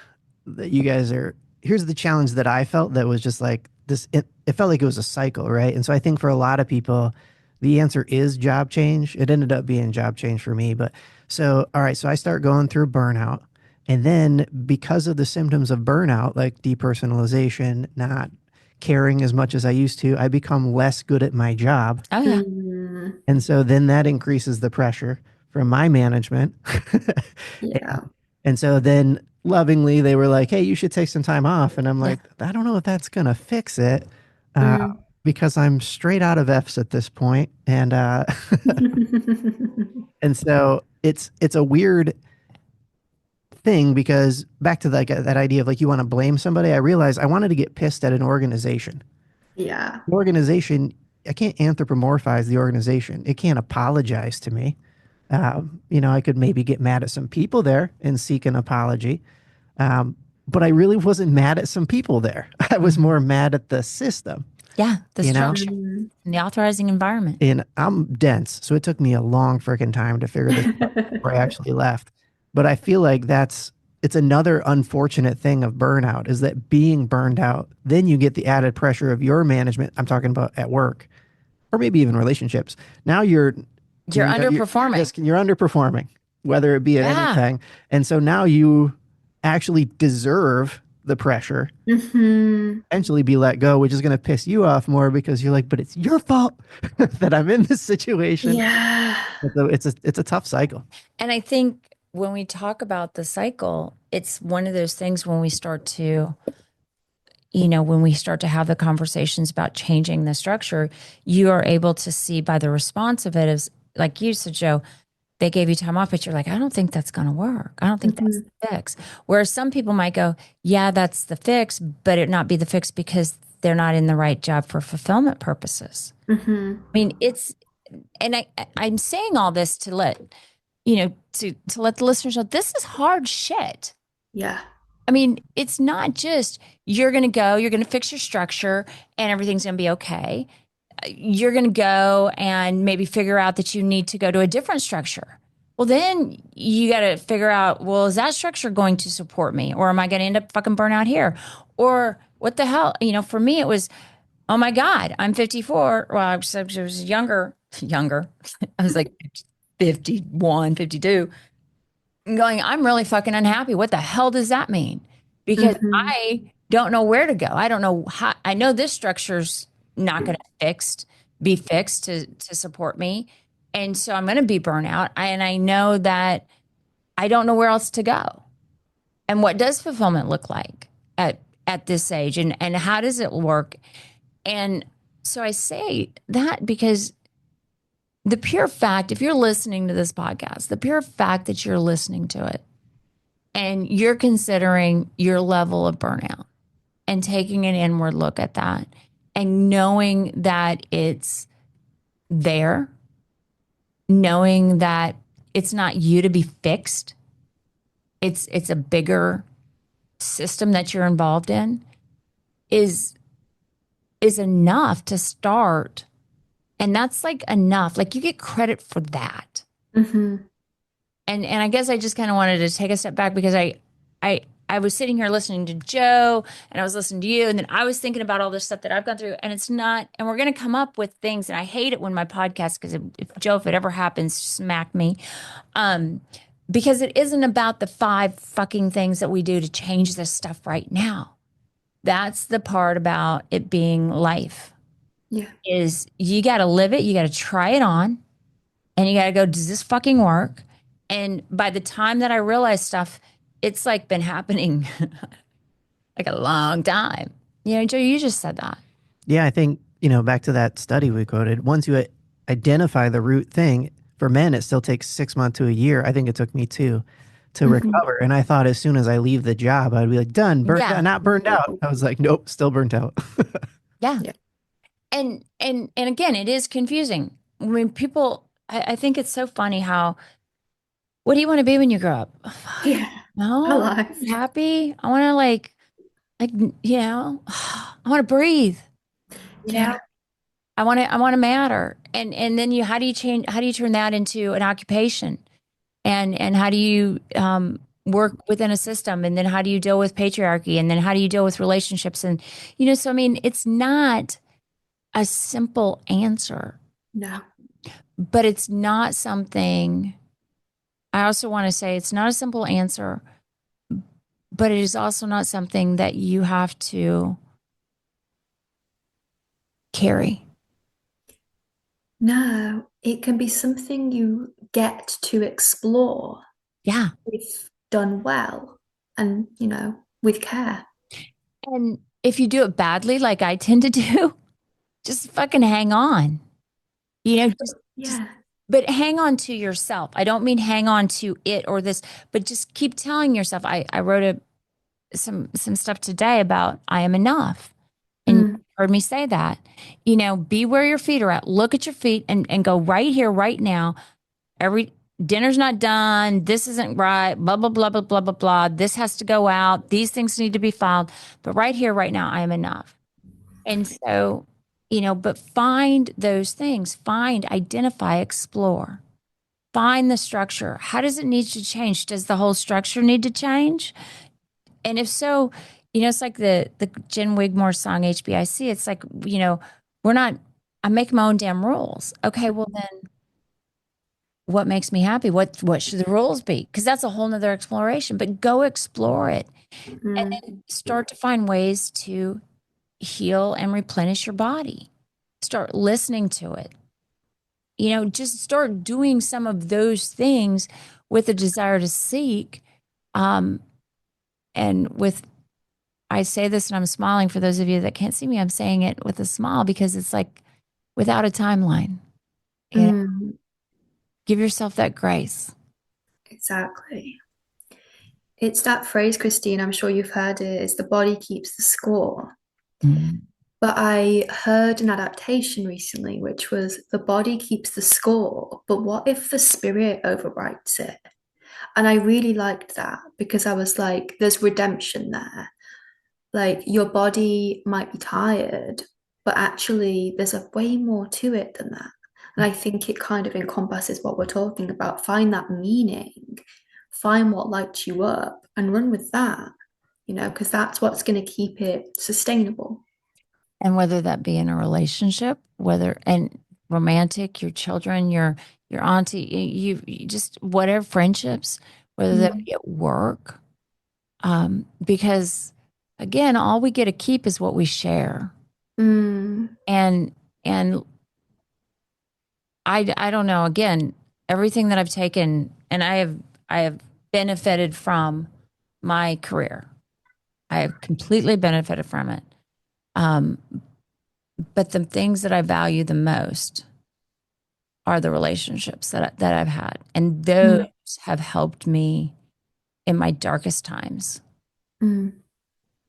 that you guys are, here's the challenge that I felt that was just like this it felt like it was a cycle, right? And so I think for a lot of people, the answer is job change. It ended up being job change for me. But so, all right, so I start going through burnout. And then because of the symptoms of burnout, like depersonalization, not caring as much as I used to, I become less good at my job. Oh yeah. Mm, And so then that increases the pressure from my management. yeah. And so then lovingly, they were like, hey, you should take some time off. And I'm Yeah. like, I don't know if that's going to fix it Mm. because I'm straight out of F's at this point. And, and so it's a weird thing because back to like that idea of like you want to blame somebody, I realized I wanted to get pissed at an organization. Yeah. The organization, I can't anthropomorphize the organization. It can't apologize to me. I could maybe get mad at some people there and seek an apology. But I really wasn't mad at some people there. I was more mad at the system, Yeah. The you know? structure Mm. and the authorizing environment. And I'm dense. So it took me a long freaking time to figure this out before I actually left. But I feel like it's another unfortunate thing of burnout is that being burned out, then you get the added pressure of your management. I'm talking about at work or maybe even relationships. Now You're underperforming. you're underperforming, whether it be at Yeah. anything. And so now you actually deserve the pressure, Mhm. eventually be let go, which is going to piss you off more because you're like, but it's your fault that I'm in this situation. Yeah. So it's a tough cycle. And I think when we talk about the cycle, it's one of those things when we start to, when we start to have the conversations about changing the structure, you are able to see by the response of it is like you said, Joe, they gave you time off, but you're like, I don't think that's going to work. I don't think that's the fix. Whereas some people might go, yeah, that's the fix, but it not be the fix because they're not in the right job for fulfillment purposes. Mhm. I mean, I'm saying all this to let, to let the listeners know this is hard shit. Yeah. I mean, it's not just you're going to fix your structure and everything's going to be okay. You're going to go and maybe figure out that you need to go to a different structure. Well, then you got to figure out, well, is that structure going to support me? Or am I going to end up fucking burnt out here? Or what the hell? For me, it was, oh my God, I'm 54. Well, I was younger. I was like 51, 52. Going, I'm really fucking unhappy. What the hell does that mean? Because Mhm. I don't know where to go. I don't know how. I know this structure's not going to be fixed to support me, and so I'm going to be burnt out. And I know that I don't know where else to go. And what does fulfillment look like at this age, and how does it work? And so I say that because the pure fact, if you're listening to this podcast, the pure fact that you're listening to it and you're considering your level of burnout and taking an inward look at that and knowing that it's there, knowing that it's not you to be fixed, it's a bigger system that you're involved in is enough to start. And that's like enough. Like you get credit for that. Mhm. And I guess I just kind of wanted to take a step back because I was sitting here listening to Joe and I was listening to you, and then I was thinking about all this stuff that I've gone through, and it's not, and we're going to come up with things, and I hate it when my podcast, because if Joe, if it ever happens, smack me, because it isn't about the 5 fucking things that we do to change this stuff right now. That's the part about it being life. Yeah. Is you got to live it, you got to try it on, and you got to go, does this fucking work? And by the time that I realized stuff, it's like been happening like a long time. Joe, you just said that. Yeah, I think, back to that study we quoted, once you identify the root thing, for men, it still takes 6 months to a year. I think it took me 2 to recover. And I thought as soon as I leave the job, I'd be like, done, not burned out. I was like, nope, still burnt out. Yeah. Yeah. And again, it is confusing. I mean, people, I think it's so funny how, what do you want to be when you grow up? Yeah. No, Alive. I'm happy. I want to like, I want to breathe. Yeah. I want to matter. And then how do you turn that into an occupation? And how do you, work within a system, and then how do you deal with patriarchy, and then how do you deal with relationships, and so I mean, it's not a simple answer, No. but it's not something. I also want to say it's not a simple answer, but it is also not something that you have to carry. No, it can be something you get to explore Yeah. if done well and, with care. And if you do it badly, like I tend to do, just fucking hang on. Just Yeah. but hang on to yourself. I don't mean hang on to it or this, but just keep telling yourself. I wrote some stuff today about I am enough. And you heard me say that. Be where your feet are at. Look at your feet and go right here, right now. Dinner's not done. This isn't right. Blah, blah, blah, blah, blah, blah, blah. This has to go out. These things need to be filed. But right here, right now, I am enough. And so, but find those things. Identify, explore. Find the structure. How does it need to change? Does the whole structure need to change? And if so, it's like the Jen Wigmore song HBIC. It's like, I make my own damn rules. Okay, well then what makes me happy? What should the rules be? Because that's a whole nother exploration. But go explore it and then start to find ways to heal and replenish your body. Start listening to it. Just start doing some of those things with a desire to seek. And I say this and I'm smiling for those of you that can't see me. I'm saying it with a smile because it's like without a timeline. Give yourself that grace. Exactly. It's that phrase, Christine, I'm sure you've heard it, is the body keeps the score. But I heard an adaptation recently, which was the body keeps the score, but what if the spirit overwrites it? And I really liked that because I was like, there's redemption there. Like your body might be tired, but actually there's a way more to it than that. And I think it kind of encompasses what we're talking about. Find that meaning, find what lights you up and run with that, because that's what's going to keep it sustainable. And whether that be in a relationship, and romantic, your children, your auntie, you just whatever friendships, whether that be at work, because again, all we get to keep is what we share. And I don't know. Again, everything that I've taken, and I have benefited from my career. I have completely benefited from it. But the things that I value the most are the relationships that I've had. And those have helped me in my darkest times.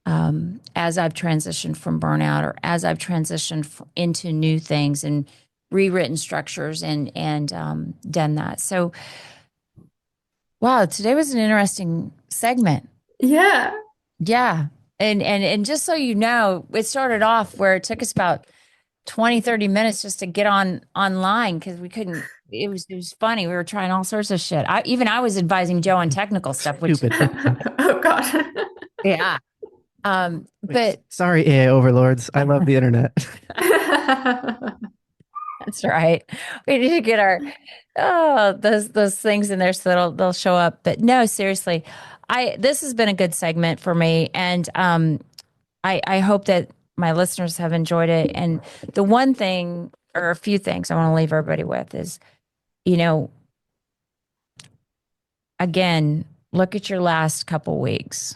As I've transitioned from burnout or as I've transitioned into new things and rewritten structures and done that. So, wow, today was an interesting segment. Yeah. Yeah. And just so you know, it started off where it took us about 20, 30 minutes just to get online because we couldn't. It was funny. We were trying all sorts of shit. I was advising Joe on technical stuff, which Oh God. yeah. But sorry, AI overlords. I love the internet. that's right. We need to get those things in there so they'll show up. But no, seriously, this has been a good segment for me, and I hope that my listeners have enjoyed it. And the one thing or a few things I want to leave everybody with is, again, look at your last couple weeks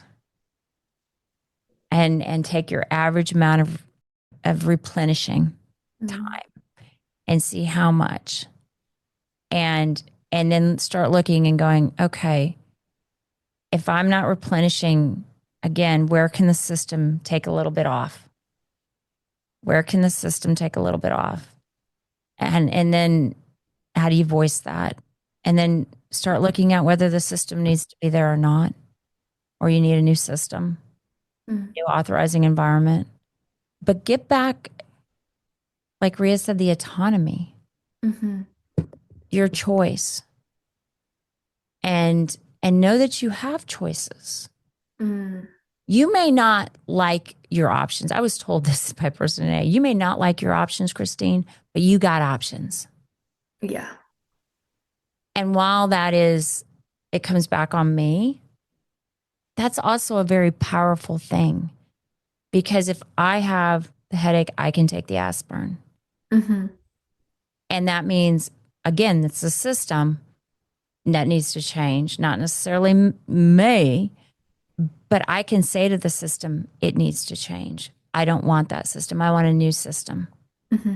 and take your average amount of replenishing time and see how much. And then start looking and going, okay, if I'm not replenishing, again, where can the system take a little bit off? Where can the system take a little bit off? And then how do you voice that? And then start looking at whether the system needs to be there or not, or you need a new system, new authorizing environment. But get back, like Rhea said, the autonomy, your choice. And and know that you have choices. Mm. You may not like your options. I was told this by a person today. You may not like your options, Christine, but you got options. Yeah. And while it comes back on me, that's also a very powerful thing. Because if I have the headache, I can take the aspirin. Mm-hmm. And that means, again, it's a system that needs to change, not necessarily me, but I can say to the system, it needs to change. I don't want that system. I want a new system. Mm-hmm.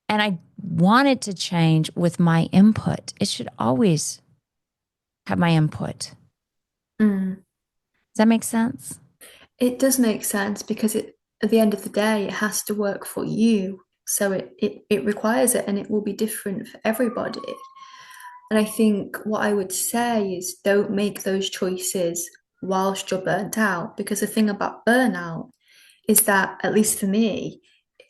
And I want it to change with my input. It should always have my input. Mm. Does that make sense? It does make sense because at the end of the day, it has to work for you. So it requires it, and it will be different for everybody. And I think what I would say is don't make those choices whilst you're burnt out, because the thing about burnout is that, at least for me,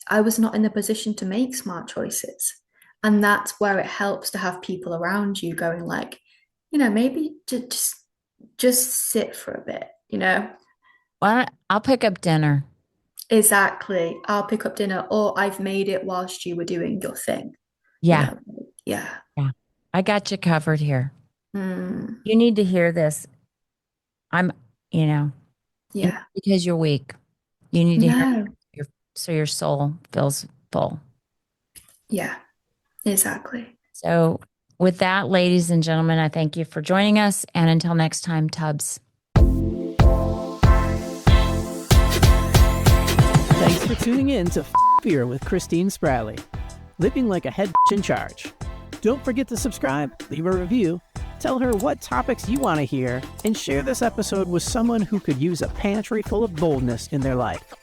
I was not in a position to make smart choices. And that's where it helps to have people around you going like, maybe just sit for a bit, Well, I'll pick up dinner. Exactly. I'll pick up dinner, or I've made it whilst you were doing your thing. Yeah. Yeah. Yeah. I got you covered here. Mm. You need to hear this. Yeah. Because you're weak. You need to hear No. so your soul feels full. Yeah. Exactly. So with that, ladies and gentlemen, I thank you for joining us. And until next time, Tubbs. Thanks for tuning in to Fear with Christine Spratley. Living like a head in charge. Don't forget to subscribe, leave a review, tell her what topics you want to hear, and share this episode with someone who could use a pantry full of boldness in their life.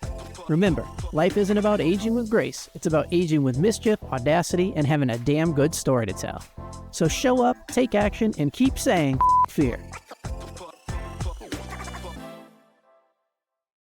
Remember, life isn't about aging with grace. It's about aging with mischief, audacity, and having a damn good story to tell. So show up, take action, and keep saying fear.